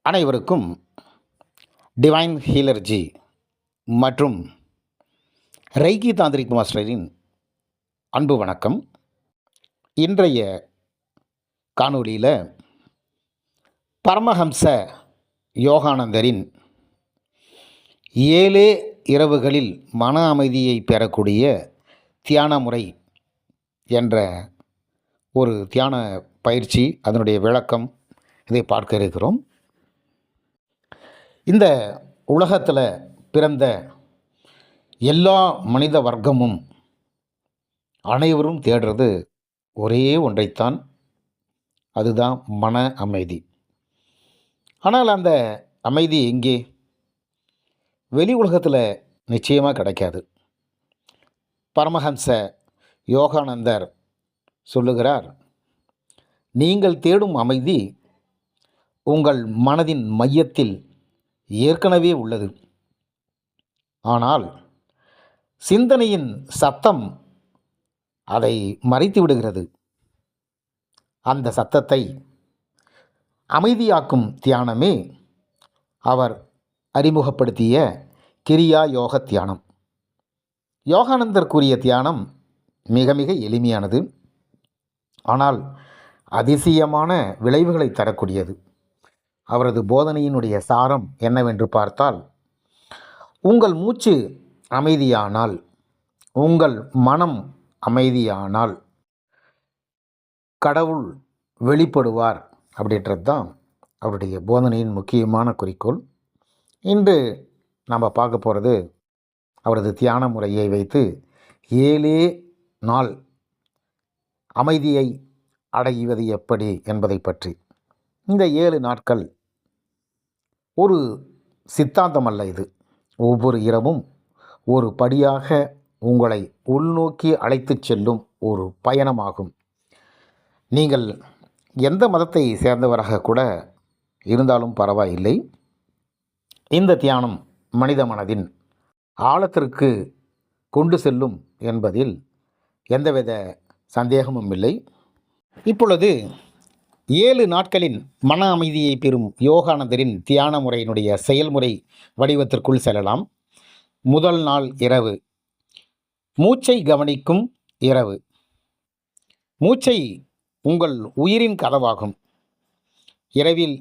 அனைவருக்கும் டிவைன் ஹீலர்ஜி மற்றும் ரைக்கி தாந்திரிக் மாஸ்டரின் அன்பு வணக்கம். இன்றைய காணொளியில் பரமஹம்ச யோகானந்தரின் 7 இரவுகளில் மன அமைதியை பெறக்கூடிய தியான முறை என்ற ஒரு தியான பயிற்சி, அதனுடைய விளக்கம், இதை பார்க்க இருக்கிறோம். இந்த உலகத்தில் பிறந்த எல்லா மனித வர்க்கமும் அனைவரும் தேடுறது ஒரே ஒன்றைத்தான், அதுதான் மன அமைதி. ஆனால் அந்த அமைதி எங்கே? வெளி உலகத்தில் நிச்சயமாக கிடைக்காது. பரமஹம்ச யோகானந்தர் சொல்லுகிறார், நீங்கள் தேடும் அமைதி உங்கள் மனதின் மையத்தில் ஏற்கனவே உள்ளது. ஆனால் சிந்தனையின் சத்தம் அதை மறைத்து விடுகிறது. அந்த சத்தத்தை அமைதியாக்கும் தியானமே அவர் அறிமுகப்படுத்திய கிரியா யோக தியானம். யோகானந்தர் கூறிய தியானம் மிக மிக எளிமையானது, ஆனால் அதிசயமான விளைவுகளை தரக்கூடியது. அவரது போதனையினுடைய சாரம் என்னவென்று பார்த்தால், உங்கள் மூச்சு அமைதியானால், உங்கள் மனம் அமைதியானால் கடவுள் வெளிப்படுவார் அப்படின்றது தான் அவருடைய போதனையின் முக்கியமான குறிக்கோள். இன்று நாம் பார்க்க போகிறது அவரது தியான முறையை வைத்து 7 நாள் அமைதியை அடைவது எப்படி என்பதை பற்றி. இந்த 7 நாட்கள் ஒரு சித்தாந்தம் அல்ல, இது ஒவ்வொரு இரவும் ஒரு படியாக உங்களை உள்நோக்கி அழைத்துச் செல்லும் ஒரு பயணமாகும். நீங்கள் எந்த மதத்தை சேர்ந்தவராக கூட இருந்தாலும் பரவாயில்லை, இந்த தியானம் மனித மனதின் ஆழத்திற்கு கொண்டு செல்லும் என்பதில் எந்தவித சந்தேகமும் இல்லை. இப்பொழுது 7 நாட்களின் மன அமைதியை பெறும் யோகானந்தரின் தியான முறையினுடைய செயல்முறை வடிவத்திற்குள் செல்லலாம். முதல் நாள் இரவு, மூச்சை கவனிக்கும் இரவு. மூச்சை உங்கள் உயிரின் கதவாகும். இரவில்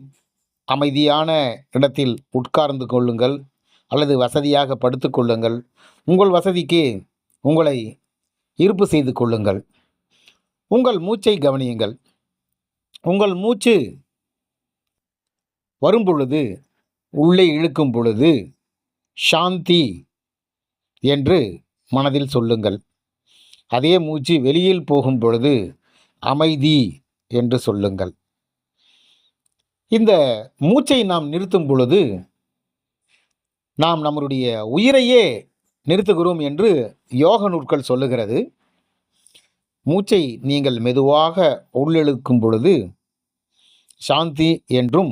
அமைதியான இடத்தில் உட்கார்ந்து கொள்ளுங்கள் அல்லது வசதியாக படுத்து கொள்ளுங்கள். உங்கள் வசதிக்கு உங்களை இருப்பு செய்து கொள்ளுங்கள். உங்கள் மூச்சை கவனியுங்கள். உங்கள் மூச்சு வரும் பொழுது, உள்ளே இழுக்கும் பொழுது சாந்தி என்று மனதில் சொல்லுங்கள். அதே மூச்சு வெளியில் போகும் பொழுது அமைதி என்று சொல்லுங்கள். இந்த மூச்சை நாம் நிறுத்தும் பொழுது நாம் நம்முடைய உயிரையே நிறுத்துகிறோம் என்று யோக நூல்கள் சொல்லுகிறது. மூச்சை நீங்கள் மெதுவாக உள்ளிழுக்கும் பொழுது சாந்தி என்றும்,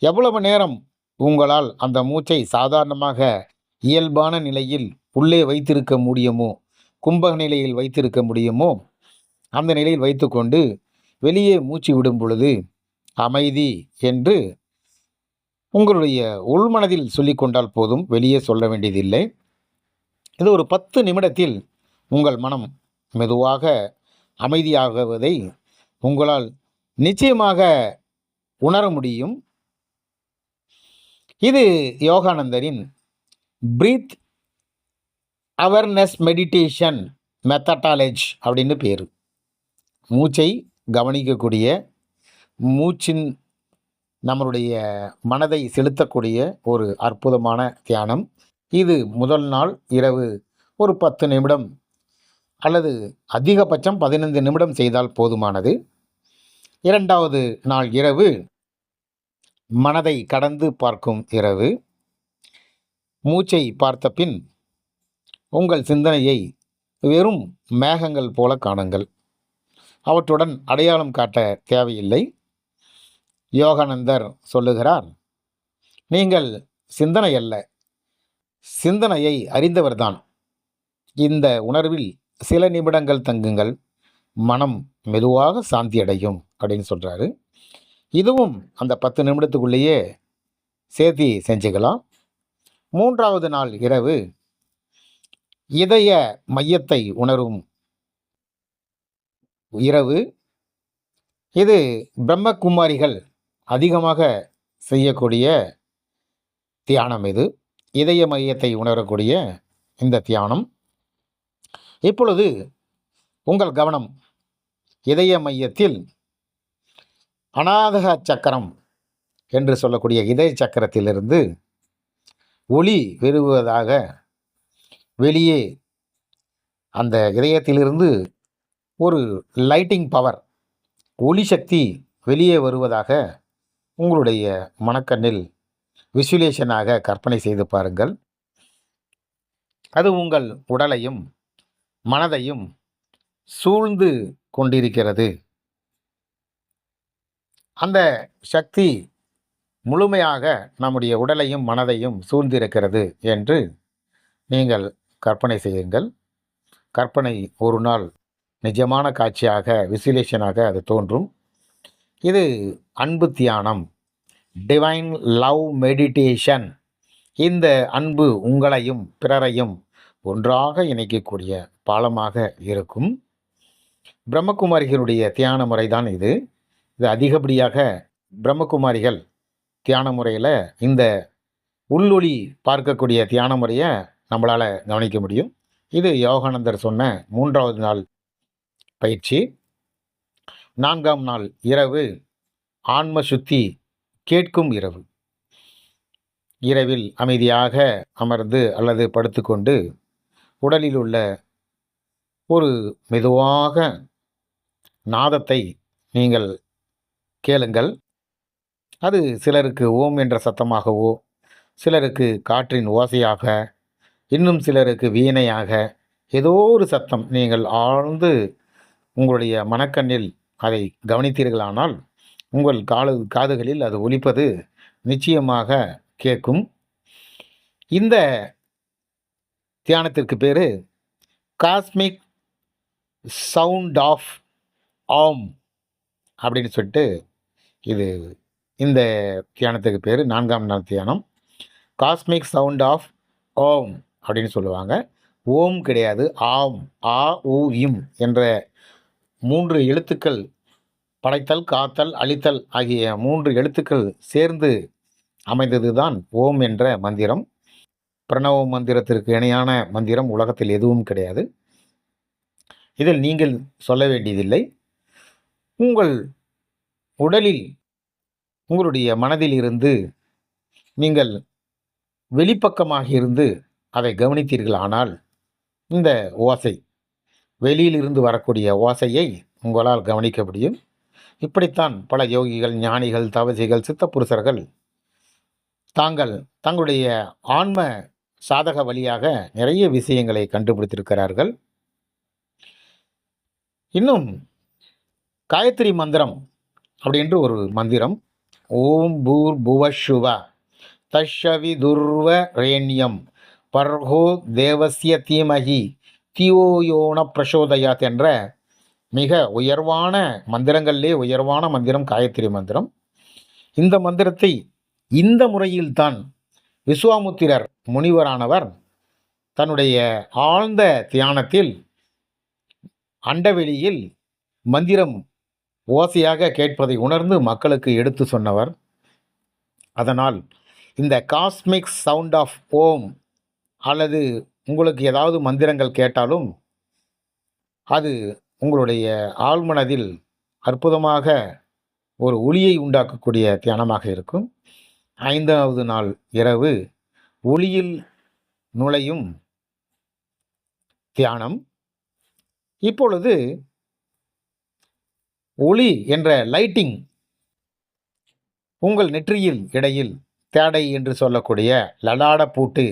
எவ்வளவு நேரம் உங்களால் அந்த மூச்சை சாதாரணமாக இயல்பான நிலையில் உள்ளே வைத்திருக்க முடியுமோ, கும்பக நிலையில் வைத்திருக்க முடியுமோ, அந்த நிலையில் வைத்துக்கொண்டு வெளியே மூச்சு விடும் பொழுது அமைதி என்று உங்களுடைய உள்மனதில் சொல்லிக்கொண்டால் போதும், வெளியே சொல்ல வேண்டியதில்லை. இது ஒரு 10 நிமிடத்தில் உங்கள் மனம் மெதுவாக அமைதியாகுவதை உங்களால் நிச்சயமாக உணர முடியும். இது யோகானந்தரின் பிரீத் அவேர்னஸ் மெடிடேஷன் மெத்தடாலஜி அப்படின்னு பேர். மூச்சை கவனிக்கக்கூடிய, மூச்சின் நம்மளுடைய மனதை செலுத்தக்கூடிய ஒரு அற்புதமான தியானம். இது முதல் நாள் இரவு ஒரு 10 நிமிடம் அல்லது அதிகபட்சம் 15 நிமிடம் செய்தால் போதுமானது. இரண்டாவது நாள் இரவு மனதை கடந்து பார்க்கும் இரவு. மூச்சை பார்த்த பின் உங்கள் சிந்தனையை வெறும் மேகங்கள் போல காணுங்கள். அவற்றுடன் அடையாளம் காட்ட தேவையில்லை. யோகானந்தர் சொல்லுகிறார், நீங்கள் சிந்தனை அல்ல, சிந்தனையை அறிந்தவர்தான். இந்த உணர்வில் சில நிமிடங்கள் தங்குங்கள், மனம் மெதுவாக சாந்தி அடையும் அப்படின்னு சொல்கிறாரு. இதுவும் அந்த 10 நிமிடத்துக்குள்ளேயே சேர்த்தி செஞ்சுக்கலாம். 3வது நாள் இரவு இதய மையத்தை உணரும் இரவு. இது பிரம்மகுமாரிகள் அதிகமாக செய்யக்கூடிய தியானம் இது. இதய மையத்தை உணரக்கூடிய இந்த தியானம். இப்பொழுது உங்கள் கவனம் இதய மையத்தில் அநாதக சக்கரம் என்று சொல்லக்கூடிய இதய சக்கரத்திலிருந்து ஒளி பெறுவதாக வெளியே அந்த இதயத்திலிருந்து ஒரு லைட்டிங் பவர், ஒளி சக்தி வெளியே வருவதாக உங்களுடைய மனக்கண்ணில் விசுவலேஷனாக கற்பனை செய்து பாருங்கள். அது உங்கள் உடலையும் மனதையும் சூழ்ந்து கொண்டிருக்கிறது. அந்த சக்தி முழுமையாக நம்முடைய உடலையும் மனதையும் சூழ்ந்திருக்கிறது என்று நீங்கள் கற்பனை செய்யுங்கள். கற்பனை ஒரு நாள் நிஜமான காட்சியாக, விசுவலேஷனாக அது தோன்றும். இது அன்பு தியானம், டிவைன் லவ் மெடிடேஷன். இந்த அன்பு உங்களையும் பிறரையும் ஒன்றாக இணைக்கக்கூடிய பாலமாக இருக்கும். பிரம்மகுமாரிகளுடைய தியான முறை தான் இது. இது அதிகப்படியாக பிரம்மகுமாரிகள் தியான முறையில் இந்த உள்ளொளி பார்க்கக்கூடிய தியான முறையை நம்மளால் கவனிக்க முடியும். இது யோகானந்தர் சொன்ன 3வது நாள் பயிற்சி. 4ஆம் நாள் இரவு ஆன்ம சுத்தி கேட்கும் இரவு. இரவில் அமைதியாக அமர்ந்து அல்லது படுத்துக்கொண்டு உடலில் உள்ள ஒரு மெதுவாக நாதத்தை நீங்கள் கேளுங்கள். அது சிலருக்கு ஓம் என்ற சத்தமாகவோ, சிலருக்கு காற்றின் ஓசையாக, இன்னும் சிலருக்கு வீணையாக, ஏதோ ஒரு சத்தம் நீங்கள் ஆழ்ந்து உங்களுடைய மனக்கண்ணில் அதை கவனித்தீர்களானால் உங்கள் காதுகளில் அது ஒலிப்பது நிச்சயமாக கேட்கும். இந்த தியானத்திற்கு பேர் காஸ்மிக் சவுண்ட் ஆஃப் ஆம் அப்படின்னு சொல்லிட்டு இது இந்த தியானத்துக்கு பேர் 4ஆம் நாள் தியானம். காஸ்மிக் சவுண்ட் ஆஃப் ஓம் அப்படின்னு சொல்லுவாங்க. ஓம் கிடையாது, ஆம். ஆ உ இம் என்ற 3 எழுத்துக்கள், படைத்தல், காத்தல், அழித்தல் ஆகிய 3 எழுத்துக்கள் சேர்ந்து அமைந்தது தான் ஓம் என்ற மந்திரம். பிரணவ மந்திரத்திற்கு இணையான மந்திரம் உலகத்தில் எதுவும் கிடையாது. இதில் நீங்கள் சொல்ல வேண்டியதில்லை. உங்கள் உடலில், உங்களுடைய மனதில் இருந்து நீங்கள் வெளிப்பக்கமாக இருந்து அதை கவனித்தீர்களானால் இந்த ஓசை, வெளியிலிருந்து வரக்கூடிய ஓசையை உங்களால் கவனிக்க முடியும். இப்படித்தான் பல யோகிகள், ஞானிகள், தவசிகள், சித்தப்புருஷர்கள் தங்களுடைய ஆன்ம சாதக வழியாக நிறைய விஷயங்களை கண்டுபிடித்திருக்கிறார்கள். இன்னும் காயத்ரி மந்திரம் அப்படின்ற ஒரு மந்திரம், ஓம் பூர் புவ சுவ தஷவி துர்வ ரேண்யம் பர்ஹோ தேவசிய தீமகி தியோயோன பிரசோதயாத் என்ற மிக உயர்வான மந்திரங்களிலே உயர்வான மந்திரம் காயத்ரி மந்திரம். இந்த மந்திரத்தை இந்த முறையில்தான் விஸ்வாமுத்திரர் முனிவரானவர் தன்னுடைய ஆழ்ந்த தியானத்தில் அண்டவெளியில் மந்திரம் ஓசையாக கேட்பதை உணர்ந்து மக்களுக்கு எடுத்து சொன்னவர். அதனால் இந்த காஸ்மிக் சவுண்ட் ஆஃப் ஓம் அல்லது உங்களுக்கு ஏதாவது மந்திரங்கள் கேட்டாலும் அது உங்களுடைய ஆழ்மனதில் அற்புதமாக ஒரு ஒளியை உண்டாக்கக்கூடிய தியானமாக இருக்கும். 5வது நாள் இரவு ஒளியில் நுழையும் தியானம். இப்பொழுது ஒளி என்ற லைட்டிங் உங்கள் நெற்றியில் இடையில் தேடை என்று சொல்லக்கூடிய லலாட பூட்டு,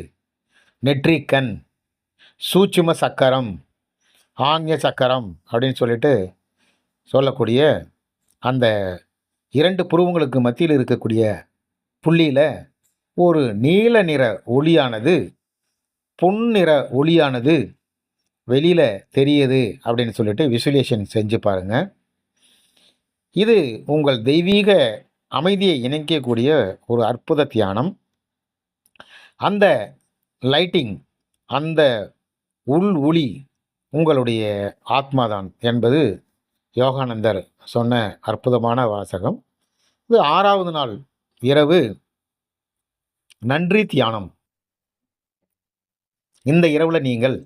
நெற்றிக்கண், சூட்சும சக்கரம், ஆக்ஞ சக்கரம் அப்படின்னு சொல்லிட்டு சொல்லக்கூடிய அந்த 2 புருவங்களுக்கு மத்தியில் இருக்கக்கூடிய புள்ளியில் ஒரு நீல நிற ஒளியானது, பொன்னிற ஒளியானது வெளியில் தெரியுது அப்படின்னு சொல்லிட்டு விசுவலேஷன் செஞ்சு பாருங்கள். இது உங்கள் தெய்வீக அமைதியை இணைக்கக்கூடிய ஒரு அற்புத தியானம். அந்த லைட்டிங், அந்த உள் ஒளி உங்களுடைய ஆத்மாதான் என்பது யோகானந்தர் சொன்ன அற்புதமான வாசகம். இது 6வது நாள் இரவு நன்றி தியானம். இந்த இரவுல நீங்கள்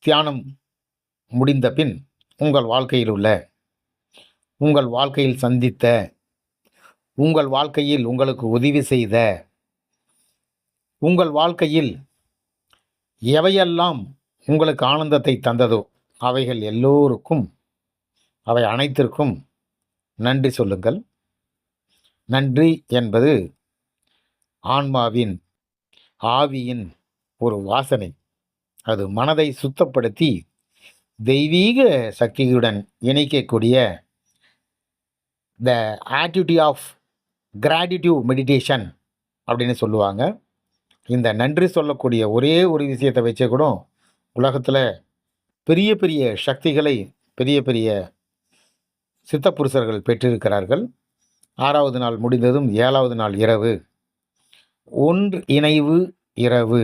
தியானம் முடிந்த பின் உங்கள் வாழ்க்கையில் உள்ள, உங்கள் வாழ்க்கையில் சந்தித்த, உங்கள் வாழ்க்கையில் உங்களுக்கு உதவி செய்த, உங்கள் வாழ்க்கையில் எவையெல்லாம் உங்களுக்கு ஆனந்தத்தை தந்ததோ அவைகள் எல்லோருக்கும், அவை அனைத்திற்கும் நன்றி சொல்லுங்கள். நன்றி என்பது ஆன்மாவின், ஆவியின் ஒரு வாசனை. அது மனதை சுத்தப்படுத்தி தெய்வீக சக்தியுடன் இணைக்கக்கூடிய the attitude of gratitude meditation அப்படின்னு சொல்லுவாங்க. இந்த நன்றி சொல்லக்கூடிய ஒரே ஒரு விஷயத்தை வச்சே கூட உலகத்தில் பெரிய பெரிய சக்திகளை பெரிய பெரிய சித்தப்புருஷர்கள் பெற்றிருக்கிறார்கள். 6வது நாள் முடிந்ததும் 7வது நாள் இரவு ஒன்று இணைவு இரவு,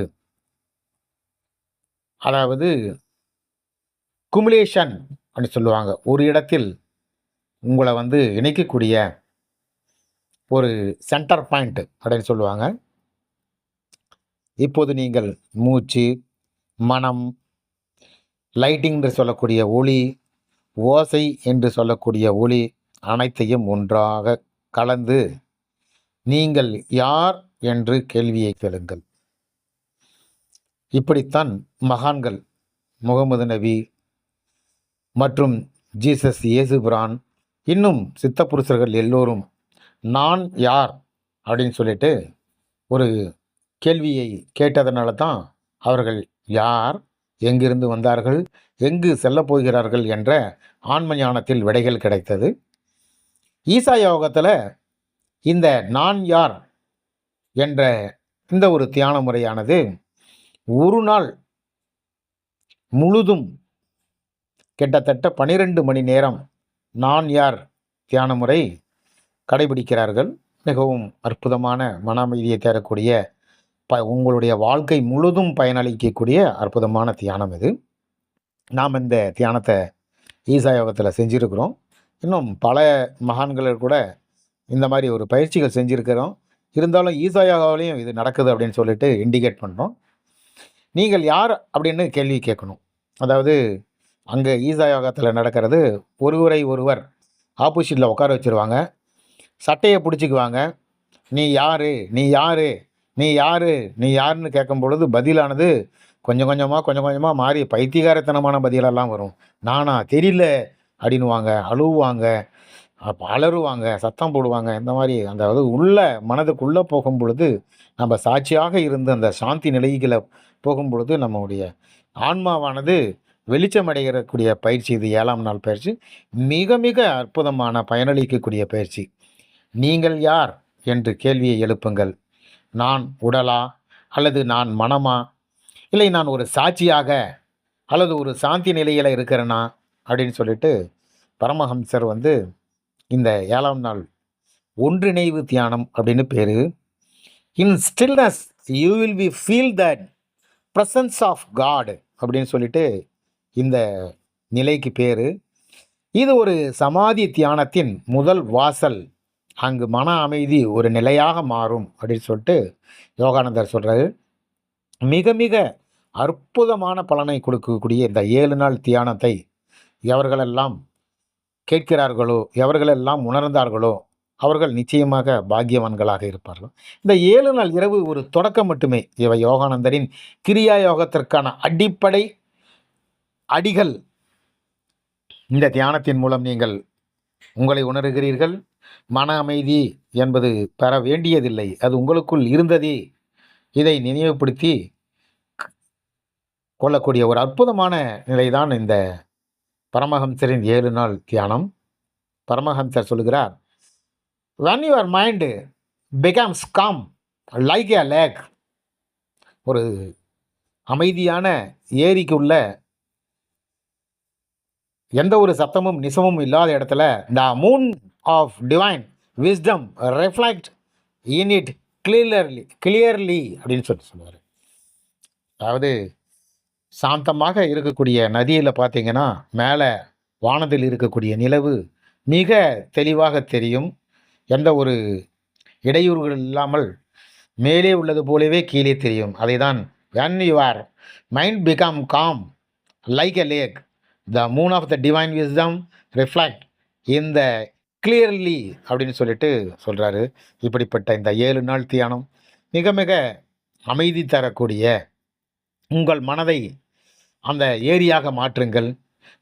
அதாவது குமுலேஷன் அப்படின்னு சொல்லுவாங்க. ஒரு இடத்தில் உங்களை இணைக்கக்கூடிய ஒரு சென்டர் பாயிண்ட் அப்படின்னு சொல்லுவாங்க. இப்போது நீங்கள் மூச்சு, மனம், லைட்டிங் என்று சொல்லக்கூடிய ஒளி, ஓசை என்று சொல்லக்கூடிய ஒளி அனைத்தையும் ஒன்றாக கலந்து நீங்கள் யார் என்று கேள்வியை கேளுங்கள். இப்படித்தான் மகான்கள் முகமது நபி மற்றும் ஜீசஸ் இயேசுபிரான் இன்னும் சித்தப்புருஷர்கள் எல்லோரும் நான் யார் அப்படின்னு சொல்லிட்டு ஒரு கேள்வியை கேட்டதனால தான் அவர்கள் யார், எங்கிருந்து வந்தார்கள், எங்கு செல்லப் போகிறார்கள் என்ற ஆன்ம ஞானத்தில் விடைகள் கிடைத்தது. ஈசா யோகத்தில் இந்த நான் யார் என்ற இந்த ஒரு தியான முறையானது ஒரு நாள் முழுதும் கிட்டத்தட்ட 12 மணி நேரம் நான் யார் தியான முறை கடைபிடிக்கிறார்கள். மிகவும் அற்புதமான மன அமைதியை தரக்கூடிய உங்களுடைய வாழ்க்கை முழுதும் பயனளிக்கக்கூடிய அற்புதமான தியானம் இது. நாம் இந்த தியானத்தை ஈசா யோகத்தில் செஞ்சுருக்கிறோம். இன்னும் பல மகான்கள் கூட இந்த மாதிரி ஒரு பயிற்சிகள் செஞ்சுருக்கிறோம். இருந்தாலும் ஈசா யோகாவிலையும் இது நடக்குது அப்படின்னு சொல்லிட்டு இண்டிகேட் பண்ணுறோம். நீங்கள் யார் அப்படின்னு கேள்வி கேட்கணும். அதாவது அங்கே ஈசா யோகத்தில் நடக்கிறது, ஒருவரை ஒருவர் ஆப்போசிட்டில் உட்கார வச்சுருவாங்க, சட்டையை பிடிச்சிக்குவாங்க. நீ யார், நீ யார், நீ யார், நீ யாருன்னு கேட்கும் பொழுது பதிலானது கொஞ்சம் கொஞ்சமாக மாறி பைத்தியகாரத்தனமான பதிலெல்லாம் வரும். நானா தெரியல அப்படின்வாங்க, அழுவாங்க, அலறுவாங்க, சத்தம் போடுவாங்க. இந்த மாதிரி அதாவது உள்ள மனதுக்குள்ளே போகும் பொழுது நம்ம சாட்சியாக இருந்து அந்த சாந்தி நிலைகளை போகும் பொழுது நம்முடைய ஆன்மாவானது வெளிச்சமடைகிறக்கூடிய பயிற்சி. இது 7ஆம் நாள் பயிற்சி. மிக மிக அற்புதமான பயனளிக்கக்கூடிய பயிற்சி. நீங்கள் யார் என்று கேள்வியை எழுப்புங்கள். நான் உடலா, அல்லது நான் மனமா, இல்லை நான் ஒரு சாட்சியாக அல்லது ஒரு சாந்தி நிலையில் இருக்கிறேனா அப்படின்னு சொல்லிட்டு பரமஹம்சர் இந்த 7ஆம் நாள் ஒன்றிணைவு தியானம் அப்படின்னு பேர். In stillness you will be feel that presence of God அப்படின்னு சொல்லிட்டு இந்த நிலைக்கு பேர். இது ஒரு சமாதி தியானத்தின் முதல் வாசல். அங்கு மன அமைதி ஒரு நிலையாக மாறும் அப்படின்னு சொல்லிட்டு யோகானந்தர் சொல்கிறாரு. மிக மிக அற்புதமான பலனை கொடுக்கக்கூடிய இந்த 7 நாள் தியானத்தை எவர்களெல்லாம் கேட்கிறார்களோ, எவர்களெல்லாம் உணர்ந்தார்களோ அவர்கள் நிச்சயமாக பாக்கியவான்களாக இருப்பார்கள். இந்த 7 நாள் இரவு ஒரு தொடக்கம் மட்டுமே. இவை யோகானந்தரின் கிரியா யோகத்திற்கான அடிப்படை அடிகள். இந்த தியானத்தின் மூலம் நீங்கள் உங்களை உணர்கிறீர்கள். மன அமைதி என்பது பெற வேண்டியதில்லை, அது உங்களுக்குள் இருந்ததே. இதை நினைவுபடுத்தி கொள்ளக்கூடிய ஒரு அற்புதமான நிலைதான் இந்த பரமஹம்சரின் 7 நாள் தியானம். பரமஹம்சர் சொல்கிறார், when your mind becomes calm like a lake, ஒரு அமைதியான ஏரிக்குள்ள எந்த ஒரு சத்தமும் நிசமும் இல்லாத இடத்துல the moon of divine wisdom reflect in it clearly அப்படின்னு சொல்லுவார். அதாவது சாந்தமாக இருக்கக்கூடிய நதியில் பார்த்தீங்கன்னா மேலே வானத்தில் இருக்கக்கூடிய நிலவு மிக தெளிவாக தெரியும். எந்த ஒரு இடையூறுகள் இல்லாமல் மேலே உள்ளது போலவே கீழே தெரியும். அதை தான் when your mind become calm like a lake the moon of the divine wisdom reflect in the clearly அப்படின்னு சொல்லிட்டு சொல்கிறாரு. இப்படிப்பட்ட இந்த 7 நாள் தியானம் மிக மிக அமைதி தரக்கூடிய உங்கள் மனதை அந்த ஏரியாக மாற்றுங்கள்.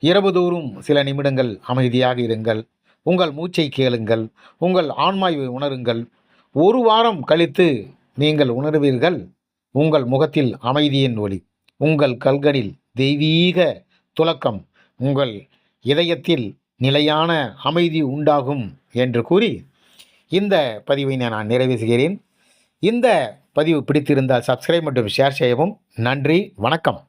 இரவுதோறும் சில நிமிடங்கள் அமைதியாக இருங்கள். உங்கள் மூச்சை கேளுங்கள். உங்கள் ஆன்மாவை உணருங்கள். ஒரு வாரம் கழித்து நீங்கள் உணர்வீர்கள் உங்கள் முகத்தில் அமைதியின் ஒளி, உங்கள் கண்களில் தெய்வீக துலக்கம், உங்கள் இதயத்தில் நிலையான அமைதி உண்டாகும் என்று கூறி இந்த பதிவை நான் நிறைவு செய்கிறேன். இந்த பதிவு பிடித்திருந்தால் சப்ஸ்கிரைப் மற்றும் ஷேர் செய்யவும். நன்றி, வணக்கம்.